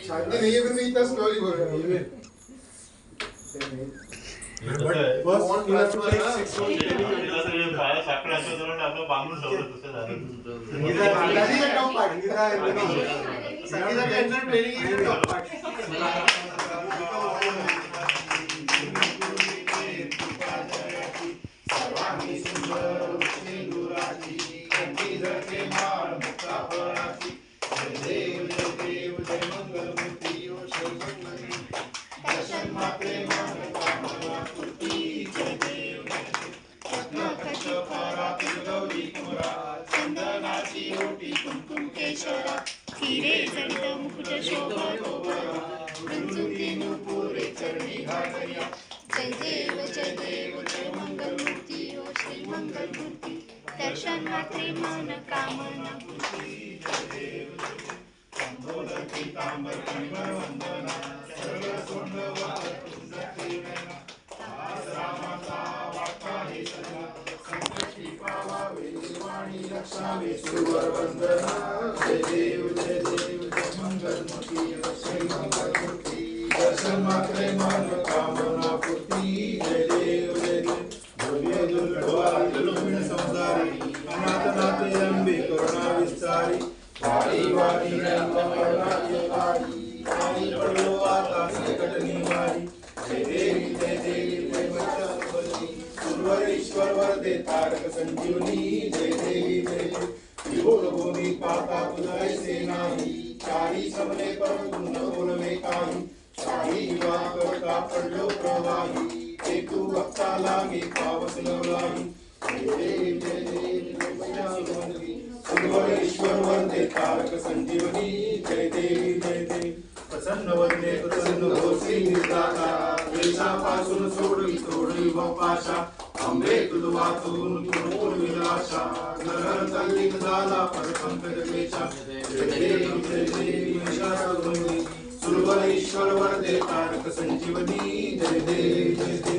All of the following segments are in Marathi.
शांती नहीं है फिर मैं इतना स्लोली बोल रहा हूँ। बस क्लास में ना संगीता का टॉप पार्ट संगीता का एंट्री ट्रेनिंग है टॉप पार्ट हिरे जडित मुकुट शोभा पूरे चरणी घातरिया जय देव जय मंगल मूर्ती ओ श्री मंगल मूर्ती दर्शन मात्रे मन कामना दर्शन मात्रे मन कामना पूर्ती जय देव भव्य दुर्लभ संसारी अनाथ अंबे करुणा विस्तारी वारी वारी वारी पड़ो आता संकट निवारी जय देवी जय बच्चा ईश्वर वरदे तारक संजीवनी जय देवी विभोर भूमि पाता तुझे से नाही चारी सबने पर तुम बोल में काही साही विवाह करता पडलो प्रवाही एकू भक्ता लागे पावस न लागी जय देवी ईश्वर वरदे तारक संजीवनी जय देवी प्रसन्न वंदे प्रसन्न होसी निर्दाता देशापासून सोडली पाशा अंबे तुझ वाचून पूर्ण विलाशा नर कल्लिक झाला परपंकज क्लेशा जय देवी सुरवर ईश्वर वरदे तारक संजीवनी जय देवी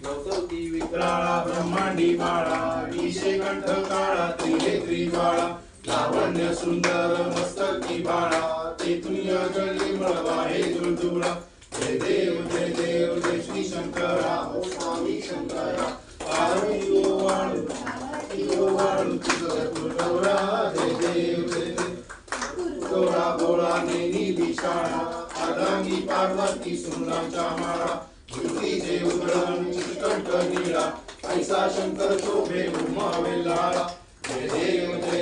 गौतमी विक्राळा ब्रह्मांडी बाळा विषे कंठ काळा त्रिनेत्री बाळा लावण्य सुंदर मस्तकी बाळा ते तुनिया जळी मळवा हे दुर्दुळा जय देव जय श्री शंकरा ओ स्वामी शंकरा पार्वती ओ वाळू तुझं गौरा जय देव गौरा गोळा नेनी विशाळा अर्धांगी पार्वती सुंदरांच्या माळा ज्योती देव गण चिकंठ नीळा ऐसा शंकर शोभे उमावे लाळा जय देव जय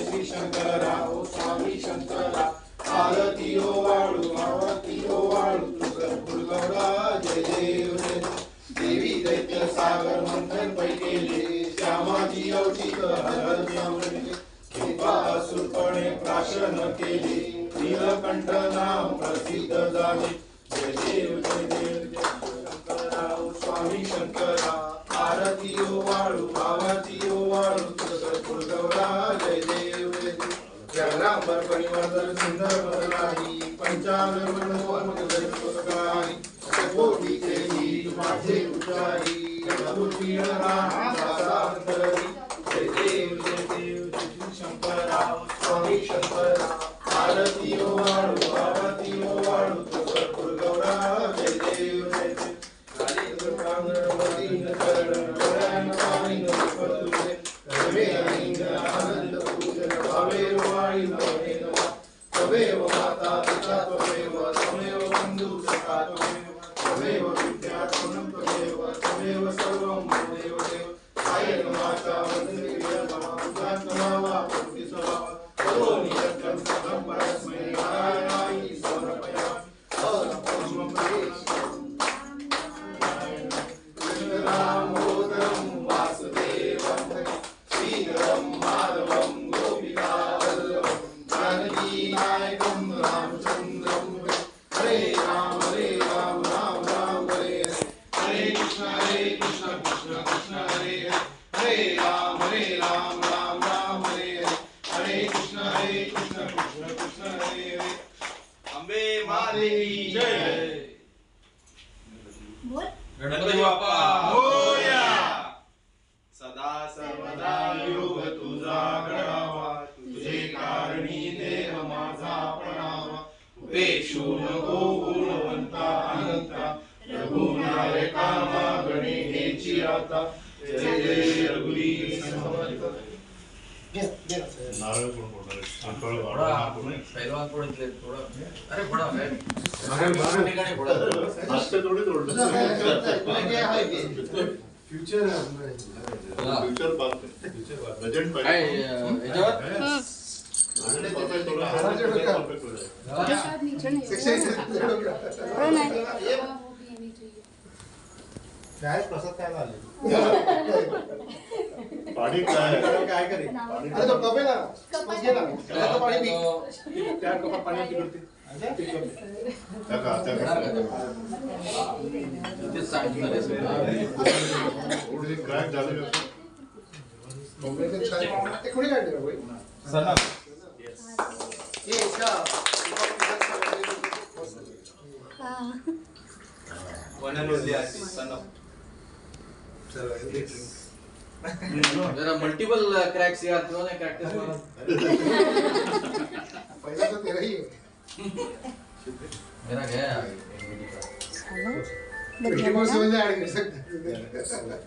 श्री शंकरा ओ स्वामी शंकरा आरती ओ वाळू तुझं गौरा जय देव देवी दैत्य सागर मंथन पैकेले श्यामाजी औषिक हरण्यामध्ये कृपासुरपणे प्राशन केले नीलकंठ नाव प्रसिद्ध झाले जय देव शंकरा ओ स्वामी शंकरा आरती ओ वाळू तुझं गौरा जय देव जगनांबर परिवर्तन सुंदर बदलाही पंचांग मनोहरी कोटी केली माझे उच्चारी मूर्ती जय देव शंकरा स्वामी शंकरा आरती ओ वाळू तुझं गौरा जय देव आनंद पूजन भावेव वाणी तवेव माता पिता तवेव बंधु सखा तवेव विद्या तवेव सर्वं देव आय माता वंदे नमः प्रति सवा तो नियतं सदं परस्मै नारायणाय समर्पयामि अनपरमं रामोदरं वासुदेवं श्रीधरं माधवं गोपिकावल्लभं जानकी नायकं रामचन्द्रं हरे राम राम राम हरे हरे कृष्ण कृष्ण कृष्ण हरे हरे राम राम राम हरे हरे कृष्ण कृष्ण कृष्ण हरे हरे अंबे माते की जय गणपती बाप्पा मोरया सदा सर्वदा योग तुझा घडावा तुझे कारणी देह माझा पणावा पेशू नको गुणवंता अनंता रघुनायका मागणे हेची आता जय जय रघुवीर समर्थ. नारळ कोण फोडणार आहे? अंकळ थोडा वाढवा कोण आहे? पहिलवान थोडे थोडं अरे थोडा काय ठिकाणी थोडा हास्य थोडी तोडलं. फ्युचर फ्युचर पाहतोय. बजेट काय पाहिजे. याच्यावर परफेक्ट होणार. परफेक्ट होणार. काय प्रसाद काय झाले पाणी काय आहे? काय करे पाणी अरे तो कपेला गेला त्याला तो पाणी पी तो- त्या कपात पाणी पिकते त्या का- त्या का- तिथेच सांगितलं रे सगळं. थोडीशी क्रॅक झाली का? ते कुठे काढले भाई जरा मल्टिपल क्रॅक्स यार क्यों नाही प्रॅक्टिस करा. पहिला तर तेराही मेरा गया ऍड कर सकते